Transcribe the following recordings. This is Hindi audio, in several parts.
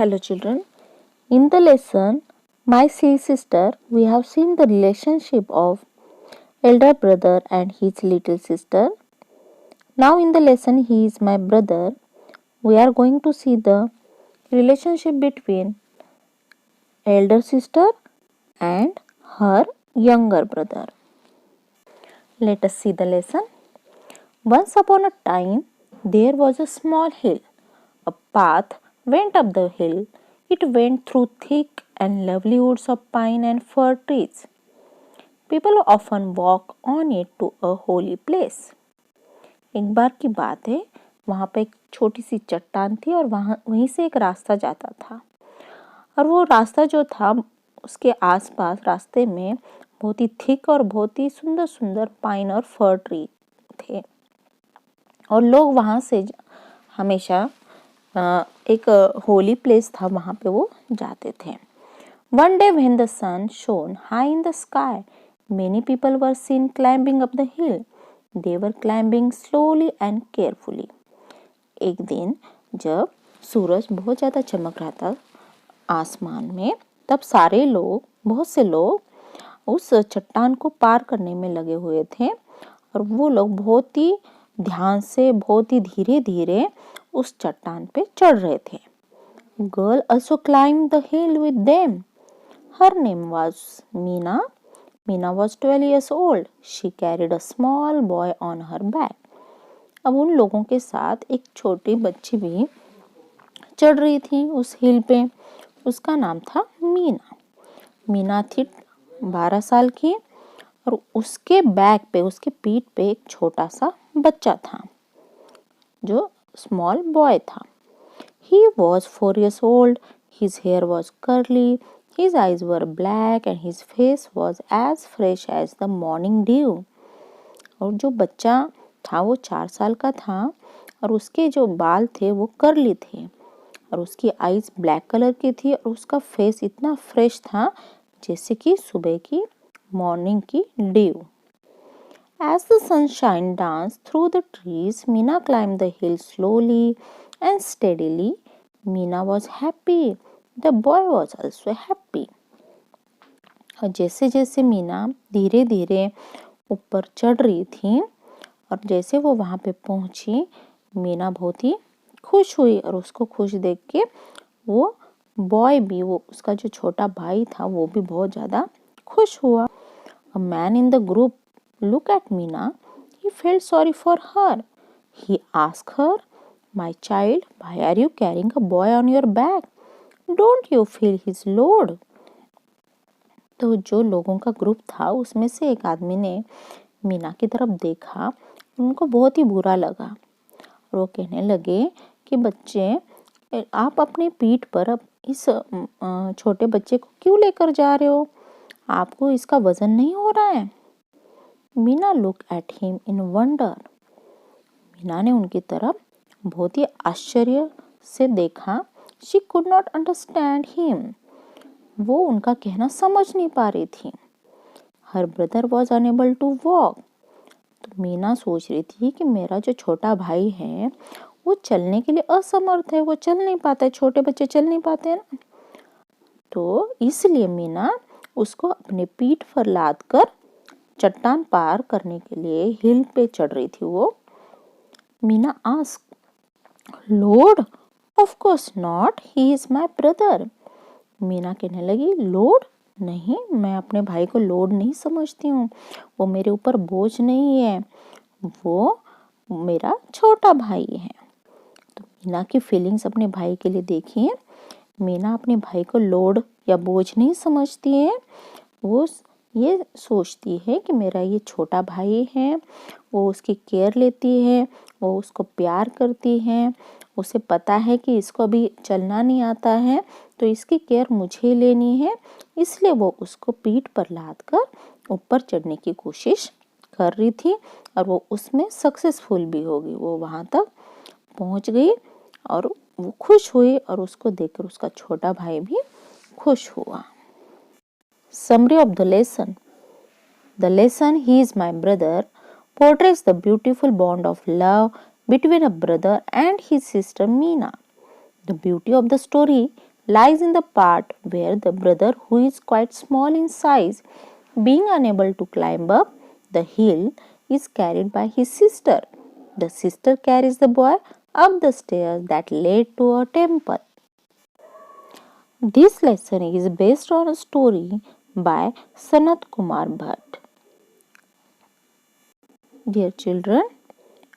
Hello children. In the lesson My Silly Sister, we have seen the relationship of elder brother and his little sister. Now in the lesson He is my brother, we are going to see the relationship between elder sister and her younger brother. Let us see the lesson. Once upon a time, there was a small hill. A path went up the hill. It went through thick and lovely woods of pine and fir trees. People often walk on it to a holy place. एक बार की बात है, वहाँ पे एक छोटी सी चट्टान थी और वहीं से एक रास्ता जाता था। और वो रास्ता जो था, उसके आसपास रास्ते में बहुत ही थिक और बहुत ही सुंदर सुंदर पाइन और फर ट्री थे। और लोग वहाँ से हमेशा एक होली प्लेस था, वहाँ पे वो जाते थे। One day when the sun shone high in the sky, many people were seen climbing up the hill. They were climbing slowly and carefully. एक दिन जब सूरज बहुत ज़्यादा चमक रहा था आसमान में, तब बहुत से लोग उस चट्टान को पार करने में लगे हुए थे और वो लोग बहुत ही ध्यान से, बहुत ही धीरे धीरे उस चट्टान पे चढ़ रहे थे। Girl also climbed the hill with them. Her name was Meena. Meena was 12 years old. She carried a small boy on her back. अब उन लोगों के साथ एक छोटी बच्ची भी चढ़ रही थी उस हिल पे। उसका नाम था मीना। मीना थी 12 साल की और उसके बैक पे, उसके पीठ पे एक छोटा सा बच्चा था जो स्मॉल बॉय था। He was 4 years old. His hair was curly. His eyes were black and his face was as fresh as the morning dew. और जो बच्चा था वो 4 साल का था और उसके जो बाल थे वो कर्ली थे और उसकी आईज ब्लैक कलर की थी और उसका फेस इतना फ्रेश था जैसे कि सुबह की मॉर्निंग की due. As the sunshine danced through the trees, Meena climbed the hill slowly and steadily. Meena was happy. The boy was also happy. और जैसे जैसे मीना धीरे धीरे ऊपर चढ़ रही थी और जैसे वो वहाँ पे पहुंची, मीना बहुत ही खुश हुई और उसको खुश देख के वो बॉय भी, वो उसका जो छोटा भाई था, वो भी बहुत ज़्यादा खुश हुआ। A man in the group looked at Meena. He felt sorry for her. He asked her, "My child, why are you carrying a boy on your back? Don't you feel his load?" तो जो लोगों का ग्रुप था उसमें से एक आदमी ने मीना की तरफ देखा, उनको बहुत ही बुरा लगा और वो कहने लगे कि बच्चे, आप अपने पीठ पर अब इस छोटे बच्चे को क्यों लेकर जा रहे हो? आपको इसका वजन नहीं हो रहा है? Meena look at him in wonder. Meena ने उनकी तरफ बहुत ही आश्चर्य से देखा। She could not understand him. वो उनका कहना समझ नहीं पा रही थी। Her brother was unable to walk. तो मीना सोच रही थी कि मेरा जो छोटा भाई है वो चलने के लिए असमर्थ है, वो चल नहीं पाता है, छोटे बच्चे चल नहीं पाते हैं ना। तो इसलिए मीना उसको अपने पीठ पर लाद कर चट्टान पार करने के लिए हिल पे चढ़ रही थी। वो Meena asked, "Lord? Of course not, he is my brother." Meena कहने लगी, "लॉर्ड? नहीं, मैं अपने भाई को लॉर्ड नहीं समझती हूँ, वो मेरे ऊपर बोझ नहीं है, वो मेरा छोटा भाई है।" तो मीना की फीलिंग्स अपने भाई के लिए देखिए। मीना अपने भाई को लॉर्ड या बोझ नहीं समझती है, वो ये सोचती है कि मेरा ये छोटा भाई है, वो उसकी केयर लेती है, वो उसको प्यार करती है, उसे पता है कि इसको अभी चलना नहीं आता है तो इसकी केयर मुझे लेनी है, इसलिए वो उसको पीठ पर लाद कर ऊपर चढ़ने की कोशिश कर रही थी और वो उसमें सक्सेसफुल भी होगी। वो वहाँ तक पहुँच गई और वो खुश हुई और उसको देखकर उसका छोटा भाई भी खुश हुआ। Summary of the lesson. The lesson "He is my brother" portrays the beautiful bond of love between a brother and his sister Meena. The beauty of the story lies in the part where the brother, who is quite small in size, being unable to climb up the hill, is carried by his sister. The sister carries the boy up the stairs that lead to a temple. This lesson is based on a story by Sanat Kumar Bhatt. Dear children,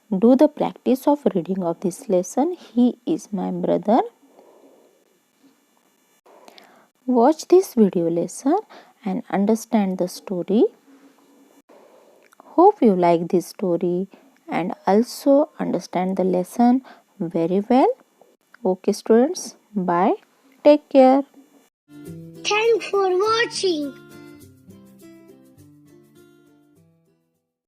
do the practice of reading of this lesson. He is my brother. Watch this video lesson and understand the story. Hope you like this story and also understand the lesson very well. Okay students, bye. Take care. Thanks for watching.